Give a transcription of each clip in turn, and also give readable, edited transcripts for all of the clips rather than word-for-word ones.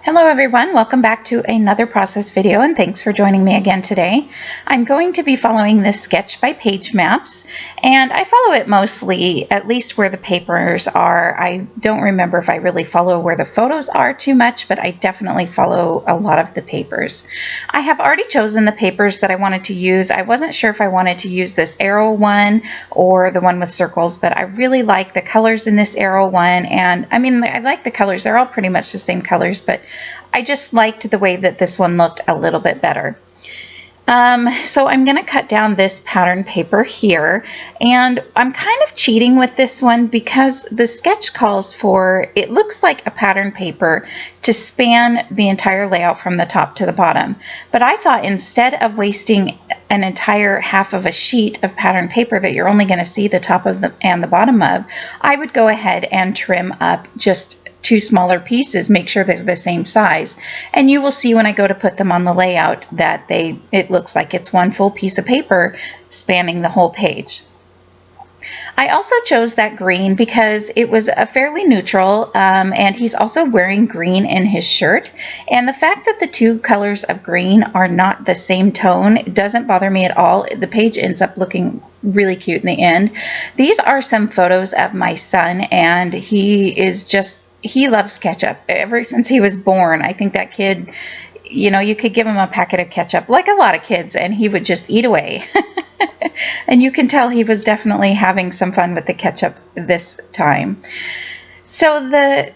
Hello everyone, welcome back to another process video and thanks for joining me again today. I'm going to be following this sketch by page maps and I follow it mostly, at least where the papers are. I don't remember if I really follow where the photos are too much, but I definitely follow a lot of the papers. I have already chosen the papers that I wanted to use. I wasn't sure if I wanted to use this arrow one or the one with circles, but I really like the colors in this arrow one, and I mean, I like the colors. They're all pretty much the same colors, but I just liked the way that this one looked a little bit better. So I'm going to cut down this pattern paper here, and I'm kind of cheating with this one because the sketch calls for, it looks like a pattern paper to span the entire layout from the top to the bottom. But I thought instead of wasting an entire half of a sheet of pattern paper that you're only going to see the top of and the bottom of, I would go ahead and trim up just two smaller pieces, make sure they're the same size, and you will see when I go to put them on the layout that it looks like it's one full piece of paper spanning the whole page. I also chose that green because it was a fairly neutral, and he's also wearing green in his shirt, and the fact that the two colors of green are not the same tone doesn't bother me at all. The page ends up looking really cute in the end. These are some photos of my son, and he loves ketchup ever since he was born. I think that kid, you know, you could give him a packet of ketchup, like a lot of kids, and he would just eat away. And you can tell he was definitely having some fun with the ketchup this time. So the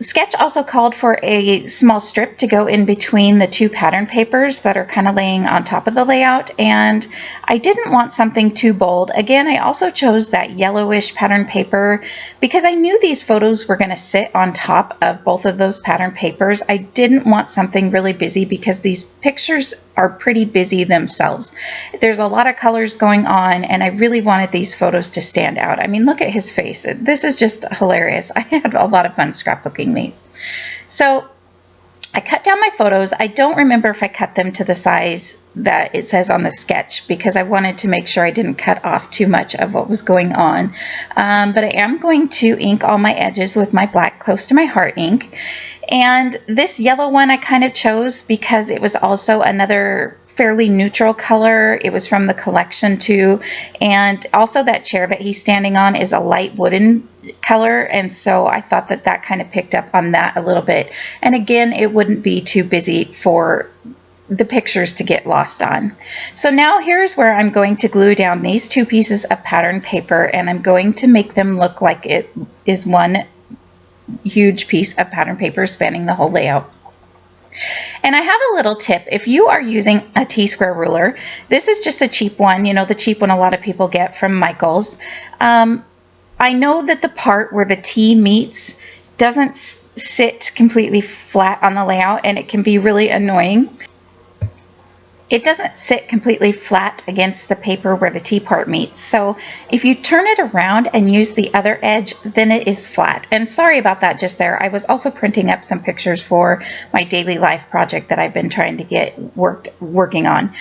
sketch also called for a small strip to go in between the two pattern papers that are kind of laying on top of the layout, and I didn't want something too bold. Again, I also chose that yellowish pattern paper because I knew these photos were going to sit on top of both of those pattern papers. I didn't want something really busy because these pictures are pretty busy themselves. There's a lot of colors going on, and I really wanted these photos to stand out. I mean, look at his face. This is just hilarious. I had a lot of fun scrapbooking these. So I cut down my photos. I don't remember if I cut them to the size that it says on the sketch because I wanted to make sure I didn't cut off too much of what was going on. But I am going to ink all my edges with my black Close to My Heart ink. And this yellow one I kind of chose because it was also another fairly neutral color. It was from the collection too, and also that chair that he's standing on is a light wooden color, and so I thought that that kind of picked up on that a little bit. And again, it wouldn't be too busy for the pictures to get lost on. So now here's where I'm going to glue down these two pieces of pattern paper, and I'm going to make them look like it is one huge piece of pattern paper spanning the whole layout. And I have a little tip. If you are using a T-square ruler, this is just a cheap one, you know, the cheap one a lot of people get from Michael's. I know that the part where the T meets doesn't sit completely flat on the layout, and it can be really annoying. It doesn't sit completely flat against the paper where the T part meets. So if you turn it around and use the other edge, then it is flat. And sorry about that just there. I was also printing up some pictures for my daily life project that I've been trying to get working on.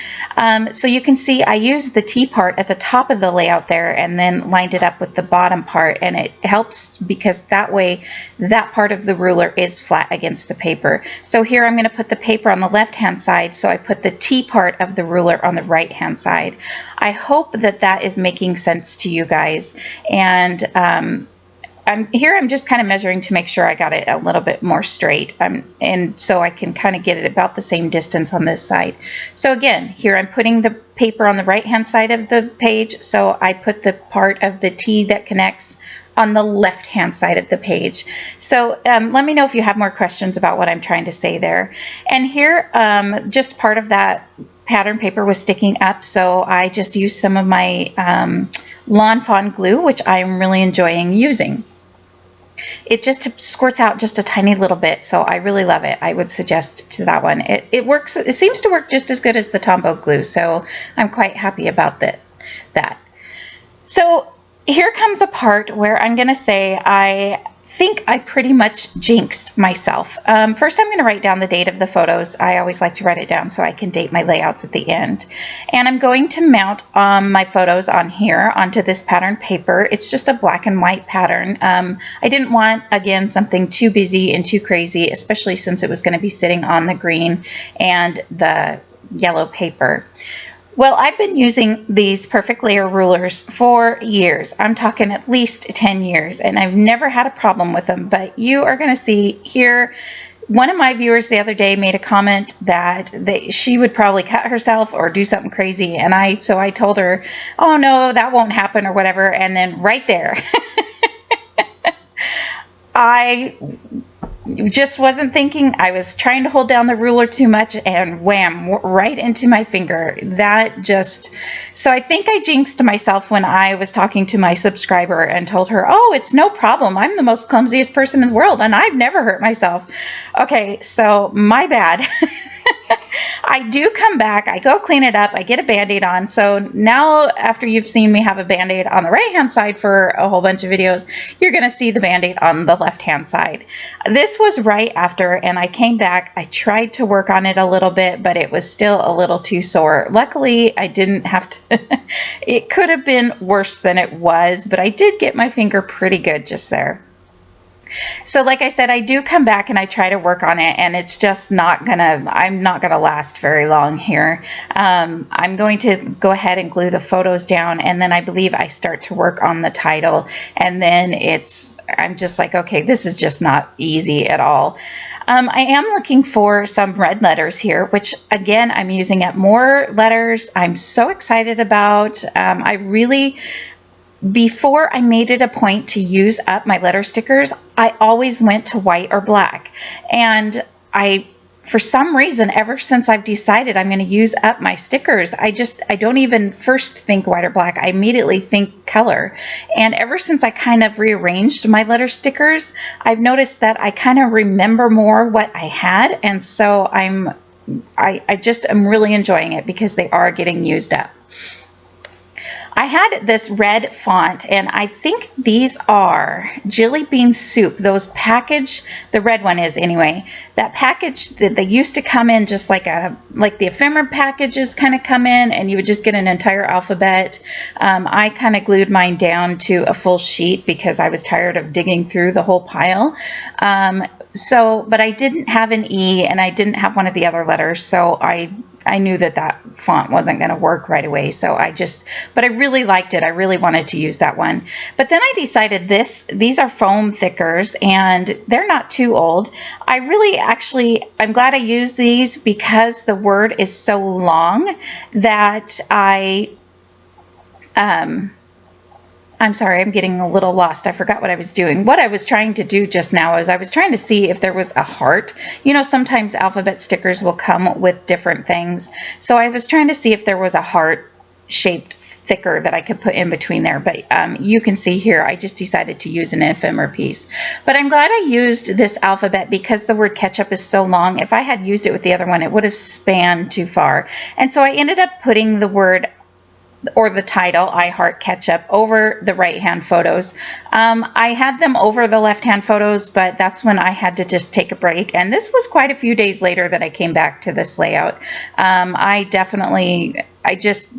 So you can see I used the T part at the top of the layout there and then lined it up with the bottom part, and it helps because that way that part of the ruler is flat against the paper. So here I'm going to put the paper on the left hand side, so I put the T part of the ruler on the right hand side. I hope that that is making sense to you guys, and I'm just kind of measuring to make sure I got it a little bit more straight, and so I can kind of get it about the same distance on this side. So again, here I'm putting the paper on the right hand side of the page, so I put the part of the T that connects on the left hand side of the page. So let me know if you have more questions about what I'm trying to say there. And here just part of that pattern paper was sticking up, so I just used some of my Lawn Fawn glue, which I'm really enjoying using. It just squirts out just a tiny little bit, so I really love it. I would suggest to that one. It works. It seems to work just as good as the Tombow glue, so I'm quite happy about that. So here comes a part where I'm going to say I think I pretty much jinxed myself. First, I'm going to write down the date of the photos. I always like to write it down so I can date my layouts at the end. And I'm going to mount my photos on here onto this pattern paper. It's just a black and white pattern. I didn't want, again, something too busy and too crazy, especially since it was going to be sitting on the green and the yellow paper. Well, I've been using these perfect layer rulers for years. I'm talking at least 10 years, and I've never had a problem with them. But you are going to see here, one of my viewers the other day made a comment that she would probably cut herself or do something crazy. And so I told her, oh no, that won't happen or whatever. And then right there, I just wasn't thinking. I was trying to hold down the ruler too much, and wham, right into my finger. So I think I jinxed myself when I was talking to my subscriber and told her, oh, it's no problem. I'm the most clumsiest person in the world and I've never hurt myself. Okay, so my bad. I do come back, I go clean it up, I get a Band-Aid on. So now, after you've seen me have a Band-Aid on the right-hand side for a whole bunch of videos, you're going to see the Band-Aid on the left-hand side. This was right after, and I came back. I tried to work on it a little bit, but it was still a little too sore. Luckily, I didn't have to. It could have been worse than it was, but I did get my finger pretty good just there. So like I said, I do come back and I try to work on it, and it's just I'm not gonna last very long here. I'm going to go ahead and glue the photos down, and then I believe I start to work on the title, and then I'm just like, okay, this is just not easy at all. I am looking for some red letters here, which again, I'm using up more letters. I'm so excited about. Before I made it a point to use up my letter stickers, I always went to white or black. And for some reason, ever since I've decided I'm going to use up my stickers, I don't even first think white or black. I immediately think color. And ever since I kind of rearranged my letter stickers, I've noticed that I kind of remember more what I had. And so I just am really enjoying it because they are getting used up. I had this red font, and I think these are Jelly Bean Soup. Those package, the red one is anyway, that package that they used to come in just like the ephemera packages kind of come in, and you would just get an entire alphabet. I kind of glued mine down to a full sheet because I was tired of digging through the whole pile. But I didn't have an E, and I didn't have one of the other letters, so I knew that font wasn't going to work right away. But I really liked it. I really wanted to use that one. But then I decided these are foam thickers, and they're not too old. I'm glad I used these because the word is so long that I'm sorry, I'm getting a little lost. I forgot what I was doing. What I was trying to do just now is I was trying to see if there was a heart. You know, sometimes alphabet stickers will come with different things. So I was trying to see if there was a heart-shaped thicker that I could put in between there. But you can see here, I just decided to use an ephemera piece. But I'm glad I used this alphabet because the word ketchup is so long. If I had used it with the other one, it would have spanned too far. And so I ended up putting the word or the title, I Heart Ketchup, over the right-hand photos. I had them over the left-hand photos, but that's when I had to just take a break. And this was quite a few days later that I came back to this layout. I just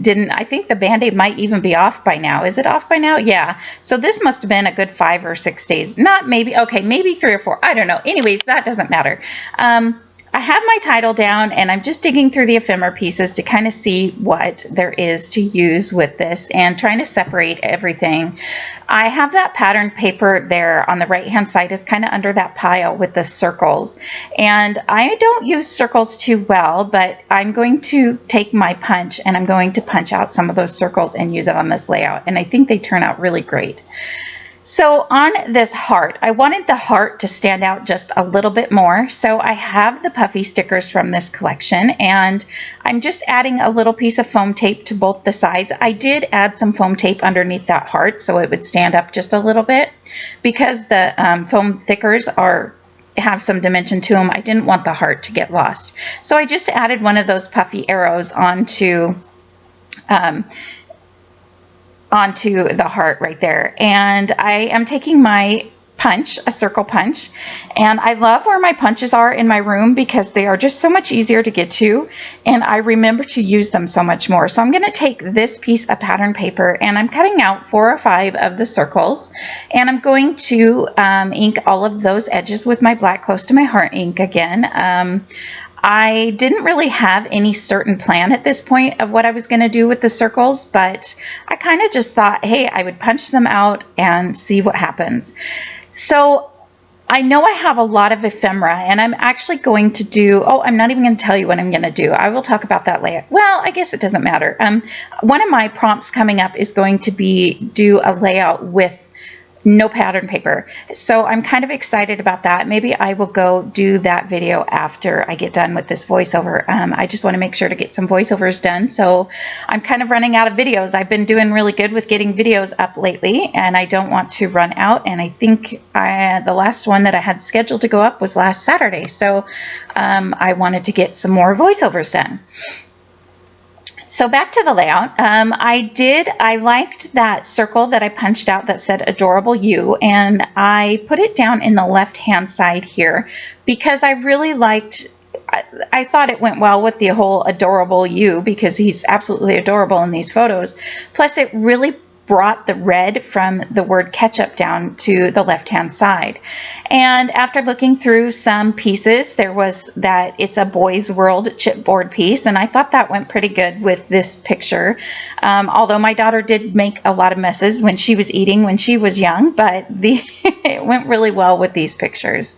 didn't, I think the Band-Aid might even be off by now. Is it off by now? Yeah. So this must have been a good 5 or 6 days. Not maybe, okay, maybe 3 or 4. I don't know. Anyways, that doesn't matter. I have my title down, and I'm just digging through the ephemera pieces to kind of see what there is to use with this and trying to separate everything. I have that pattern paper there on the right-hand side. It's kind of under that pile with the circles. And I don't use circles too well, but I'm going to take my punch and I'm going to punch out some of those circles and use it on this layout. And I think they turn out really great. So on this heart, I wanted the heart to stand out just a little bit more. So I have the puffy stickers from this collection, and I'm just adding a little piece of foam tape to both the sides. I did add some foam tape underneath that heart so it would stand up just a little bit because the foam thickers have some dimension to them. I didn't want the heart to get lost. So I just added one of those puffy arrows onto the heart right there. And I am taking my punch, a circle punch, and I love where my punches are in my room because they are just so much easier to get to, and I remember to use them so much more. So I'm going to take this piece of pattern paper and I'm cutting out 4 or 5 of the circles, and I'm going to ink all of those edges with my black Close to My Heart ink again. I didn't really have any certain plan at this point of what I was going to do with the circles, but I kind of just thought, hey, I would punch them out and see what happens. So I know I have a lot of ephemera, and I'm actually going to do, I'm not even going to tell you what I'm going to do. I will talk about that later. Well, I guess it doesn't matter. One of my prompts coming up is going to be do a layout with no pattern paper. So I'm kind of excited about that. Maybe I will go do that video after I get done with this voiceover. I just want to make sure to get some voiceovers done. So I'm kind of running out of videos. I've been doing really good with getting videos up lately, and I don't want to run out. And I think the last one that I had scheduled to go up was last Saturday. So I wanted to get some more voiceovers done. So back to the layout, I liked that circle that I punched out that said Adorable You, and I put it down in the left-hand side here because I really liked, I thought it went well with the whole Adorable You because he's absolutely adorable in these photos. Plus it really brought the red from the word ketchup down to the left-hand side. And after looking through some pieces, there was that It's a Boy's World chipboard piece, and I thought that went pretty good with this picture. Although my daughter did make a lot of messes when she was eating when she was young, but it went really well with these pictures.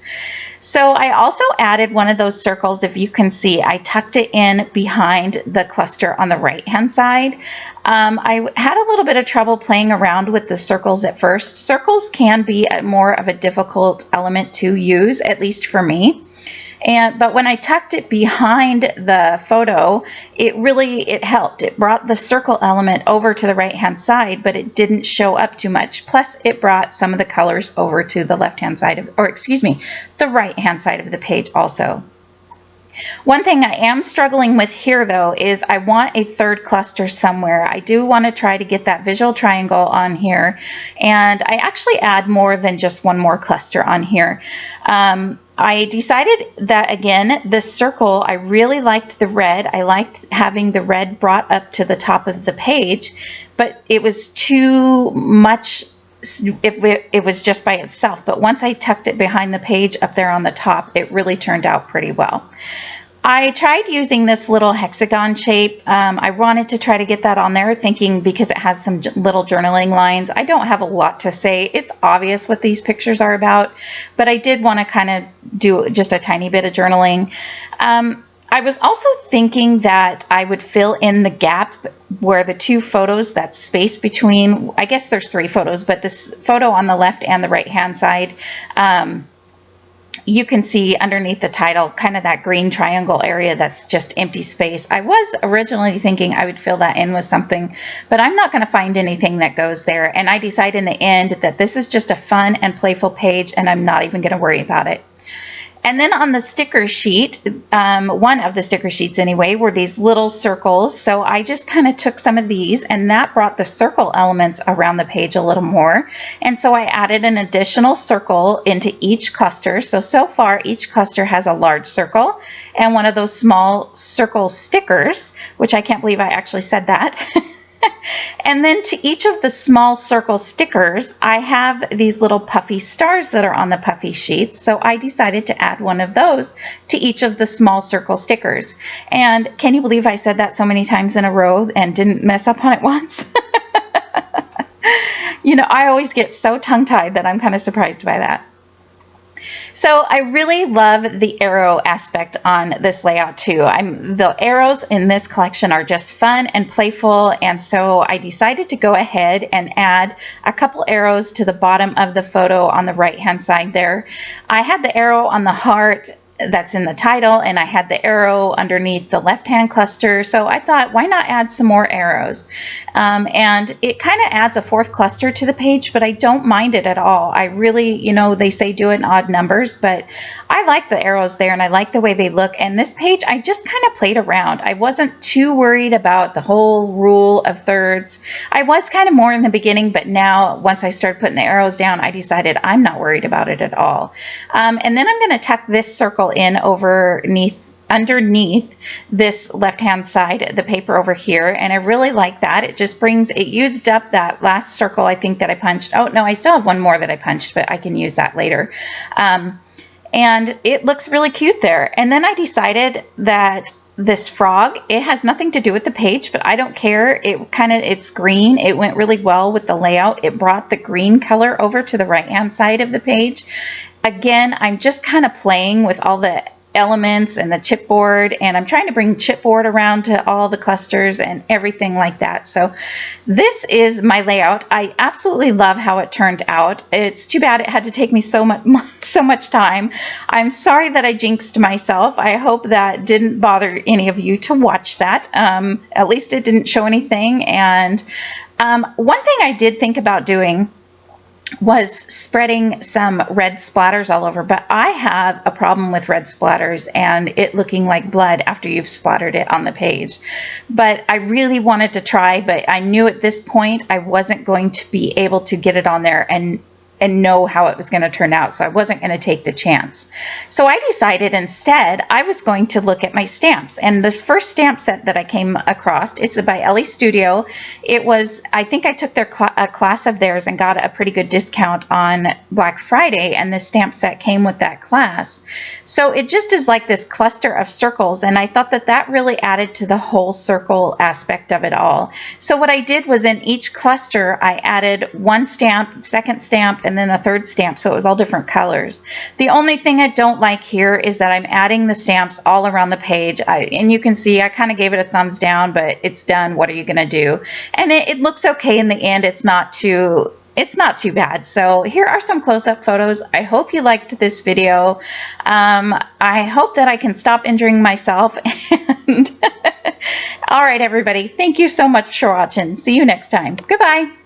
So I also added one of those circles, if you can see, I tucked it in behind the cluster on the right-hand side. I had a little bit of trouble playing around with the circles at first. Circles can be more of a difficult element to use, at least for me. But when I tucked it behind the photo, it helped. It brought the circle element over to the right-hand side, but it didn't show up too much. Plus, it brought some of the colors over to the left-hand side the right-hand side of the page also. One thing I am struggling with here, though, is I want a third cluster somewhere. I do want to try to get that visual triangle on here, and I actually add more than just one more cluster on here. I decided that, again, this circle, I really liked the red. I liked having the red brought up to the top of the page, but it was too much if it was just by itself. But once I tucked it behind the page up there on the top, it really turned out pretty well. I tried using this little hexagon shape. I wanted to try to get that on there, thinking because it has some little journaling lines. I don't have a lot to say. It's obvious what these pictures are about, but I did want to kind of do just a tiny bit of journaling. I was also thinking that I would fill in the gap where the two photos, that space between, I guess there's 3 photos, but this photo on the left and the right-hand side, you can see underneath the title kind of that green triangle area that's just empty space. I was originally thinking I would fill that in with something, but I'm not going to find anything that goes there. And I decide in the end that this is just a fun and playful page, and I'm not even going to worry about it. And then on the sticker sheet, one of the sticker sheets anyway, were these little circles. So I just kind of took some of these, and that brought the circle elements around the page a little more. And so I added an additional circle into each cluster. So far each cluster has a large circle and one of those small circle stickers, which I can't believe I actually said that. And then to each of the small circle stickers, I have these little puffy stars that are on the puffy sheets. So I decided to add one of those to each of the small circle stickers. And can you believe I said that so many times in a row and didn't mess up on it once? You know, I always get so tongue-tied that I'm kind of surprised by that. So I really love the arrow aspect on this layout too. The arrows in this collection are just fun and playful, and so I decided to go ahead and add a couple arrows to the bottom of the photo on the right hand side there. I had the arrow on the heart that's in the title, and I had the arrow underneath the left-hand cluster, so I thought, why not add some more arrows? And it kind of adds a fourth cluster to the page, but I don't mind it at all. I really, you know, they say do it in odd numbers, but I like the arrows there and I like the way they look. And this page, I just kind of played around. I wasn't too worried about the whole rule of thirds. I was kind of more in the beginning, but now once I started putting the arrows down, I decided I'm not worried about it at all. And then I'm going to tuck this circle in underneath this left-hand side of the paper over here, and I really like that. It just brings, it used up that last circle I think that I punched. Oh no, I still have one more that I punched, but I can use that later. And it looks really cute there. And then I decided that this frog, it has nothing to do with the page, but I don't care. It's green. It went really well with the layout. It brought the green color over to the right-hand side of the page. Again, I'm just kind of playing with all the elements and the chipboard, and I'm trying to bring chipboard around to all the clusters and everything like that. So this is my layout. I absolutely love how it turned out. It's too bad it had to take me so much time. I'm sorry that I jinxed myself. I hope that didn't bother any of you to watch that. At least it didn't show anything. And one thing I did think about doing was spreading some red splatters all over, but I have a problem with red splatters and it looking like blood after you've splattered it on the page. But I really wanted to try, but I knew at this point I wasn't going to be able to get it on there and know how it was going to turn out, so I wasn't going to take the chance. So I decided instead I was going to look at my stamps, and this first stamp set that I came across, it's by Ellie Studio. It was, I think I took their a class of theirs and got a pretty good discount on Black Friday, and this stamp set came with that class. So it just is like this cluster of circles, and I thought that that really added to the whole circle aspect of it all. So what I did was in each cluster I added one stamp, second stamp, and then a third stamp, so it was all different colors. The only thing I don't like here is that I'm adding the stamps all around the page, and you can see I kind of gave it a thumbs down, but it's done. What are you going to do? And it looks okay in the end. It's not too bad. So here are some close-up photos. I hope you liked this video. I hope that I can stop injuring myself. And all right, everybody, thank you so much for watching. See you next time. Goodbye.